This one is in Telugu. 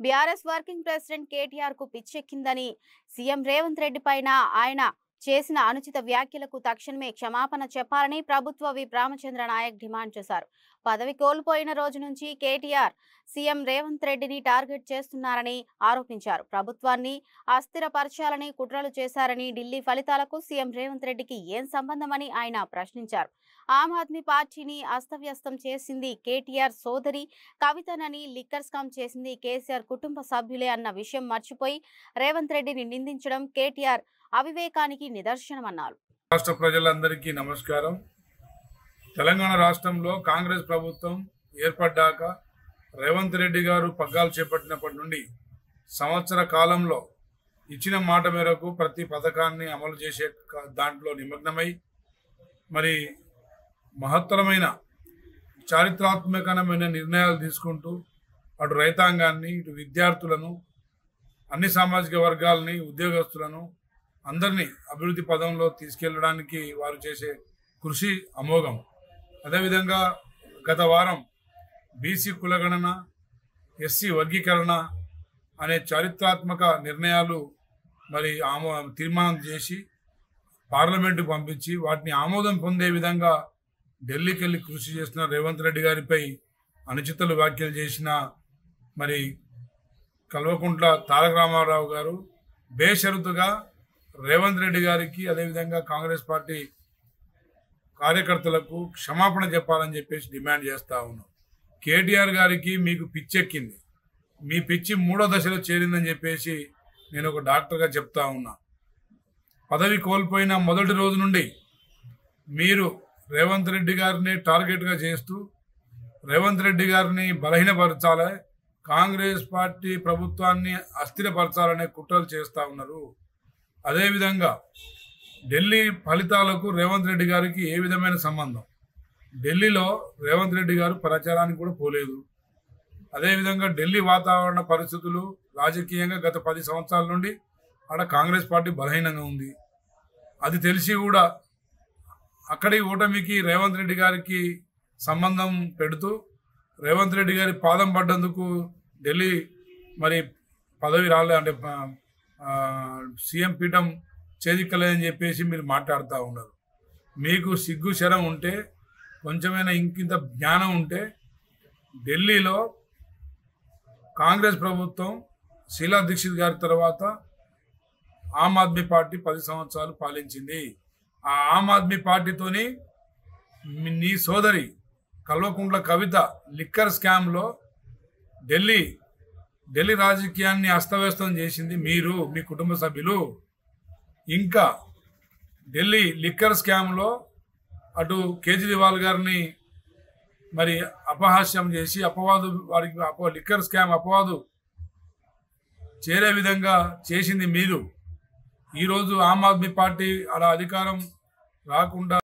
బీఆర్ఎస్ వర్కింగ్ ప్రెసిడెంట్ కేటీఆర్ కు పిచ్చెక్కిందని సీఎం రేవంత్ రెడ్డి పైన ఆయన చేసిన అనుచిత వ్యాఖ్యలకు తక్షణమే క్షమాపణ చెప్పాలని ప్రభుత్వ విప్ రామచంద్ర నాయక్ డిమాండ్ చేశారు. పదవి కోల్పోయిన రోజు నుంచి కేటీఆర్ సీఎం రేవంత్ రెడ్డిని టార్గెట్ చేస్తున్నారని ఆరోపించారు. ప్రభుత్వాన్ని అస్థిరపరచాలని కుట్రలు చేశారని, ఢిల్లీ ఫలితాలకు సీఎం రేవంత్ రెడ్డికి ఏం సంబంధమని ఆయన ప్రశ్నించారు. ఆమ్ ఆద్మీ పార్టీని అస్తవ్యస్తం చేసింది కేటీఆర్ సోదరి కవితనని, లిక్కర్ స్కామ్ చేసింది కేసీఆర్ కుటుంబ సభ్యులే అన్న విషయం మర్చిపోయి రేవంత్ రెడ్డిని నిందించడం కేటీఆర్ అవివేకానికి నిదర్శనమన్నారు. రాష్ట్ర ప్రజలందరికీ నమస్కారం. తెలంగాణ రాష్ట్రంలో కాంగ్రెస్ ప్రభుత్వం ఏర్పడ్డాక రేవంత్ రెడ్డి గారు పగ్గాలు చేపట్టినప్పటి నుండి సంవత్సర కాలంలో ఇచ్చిన మాట మేరకు ప్రతి పథకాన్ని అమలు చేసే దాంట్లో నిమగ్నమై మరి మహత్తరమైన చారిత్రాత్మకమైన నిర్ణయాలు తీసుకుంటూ అటు రైతాంగాన్ని, ఇటు విద్యార్థులను, అన్ని సామాజిక వర్గాలని, ఉద్యోగస్తులను అందరినీ అభివృద్ధి పదంలో తీసుకెళ్లడానికి వారు చేసే కృషి అమోఘం. అదేవిధంగా గత వారం బీసీ కులగణన, ఎస్సీ వర్గీకరణ అనే చారిత్రాత్మక నిర్ణయాలు మరి తీర్మానం చేసి పార్లమెంటుకు పంపించి వాటిని ఆమోదం పొందే విధంగా ఢిల్లీకి వెళ్ళి కృషి చేసిన రేవంత్ రెడ్డి గారిపై అనుచిత వ్యాఖ్యలు చేసిన మరి కల్వకుంట్ల తారక రామారావు గారు బేషరతుగా రేవంత్ రెడ్డి గారికి, అదేవిధంగా కాంగ్రెస్ పార్టీ కార్యకర్తలకు క్షమాపణ చెప్పాలని చెప్పేసి డిమాండ్ చేస్తూ ఉన్నాం. కేటీఆర్ గారికి మీకు పిచ్చెక్కింది, మీ పిచ్చి 3వ దశలో చేరిందని చెప్పేసి నేను ఒక డాక్టర్గా చెప్తా ఉన్నా. పదవి కోల్పోయిన మొదటి రోజు నుండి మీరు రేవంత్ రెడ్డి గారిని టార్గెట్గా చేస్తూ రేవంత్ రెడ్డి గారిని బలహీనపరచాలి, కాంగ్రెస్ పార్టీ ప్రభుత్వాన్ని అస్థిరపరచాలనే కుట్రలు చేస్తూ ఉన్నారు. అదేవిధంగా ఢిల్లీ ఫలితాలకు రేవంత్ రెడ్డి గారికి ఏ విధమైన సంబంధం? ఢిల్లీలో రేవంత్ రెడ్డి గారు ప్రచారానికి కూడా పోలేదు. అదేవిధంగా ఢిల్లీ వాతావరణ పరిస్థితులు రాజకీయంగా గత 10 సంవత్సరాల నుండి అక్కడ కాంగ్రెస్ పార్టీ బలహీనంగా ఉంది. అది తెలిసి కూడా అక్కడి ఓటమికి రేవంత్ రెడ్డి గారికి సంబంధం పెడుతూ రేవంత్ రెడ్డి గారి పాదం పడ్డందుకు ఢిల్లీ మరి పదవి రాలే అంటే సీఎం పీఠం చేజిక్కలేదని చెప్పేసి మీరు మాట్లాడుతూ ఉన్నారు. మీకు సిగ్గు శరం ఉంటే, కొంచెమైనా ఇంకింత జ్ఞానం ఉంటే, ఢిల్లీలో కాంగ్రెస్ ప్రభుత్వం శీలా దీక్షిత్ గారి తర్వాత ఆమ్ ఆద్మీ పార్టీ 10 సంవత్సరాలు పాలించింది. ఆ ఆమ్ ఆద్మీ పార్టీతోని నీ సోదరి కల్వకుంట్ల కవిత లిక్కర్ స్కామ్లో ఢిల్లీ రాజకీయాన్ని అస్తవ్యస్తం చేసింది మీరు, మీ కుటుంబ సభ్యులు. ఇంకా ఢిల్లీ లిక్కర్ స్కామ్లో అటు కేజ్రీవాల్ గారిని మరి అపహాస్యం చేసి వారికి లిక్కర్ స్కామ్ అపవాదు చేరే విధంగా చేసింది మీరు. ఈరోజు ఆమ్ ఆద్మీ పార్టీ అలా అధికారం రాకుండా